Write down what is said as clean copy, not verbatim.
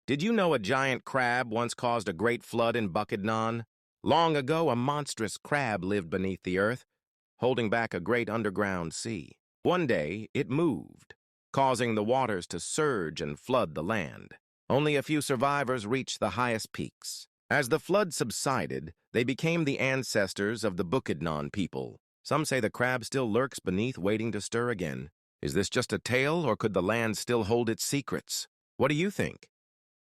Did you know a giant crab once caused a great flood in Bukidnon? Long ago, a monstrous crab lived beneath the earth, holding back a great underground sea. One day, it moved, causing the waters to surge and flood the land. Only a few survivors reached the highest peaks. As the flood subsided, they became the ancestors of the Bukidnon people. Some say the crab still lurks beneath, waiting to stir again. Is this just a tale, or could the land still hold its secrets? What do you think?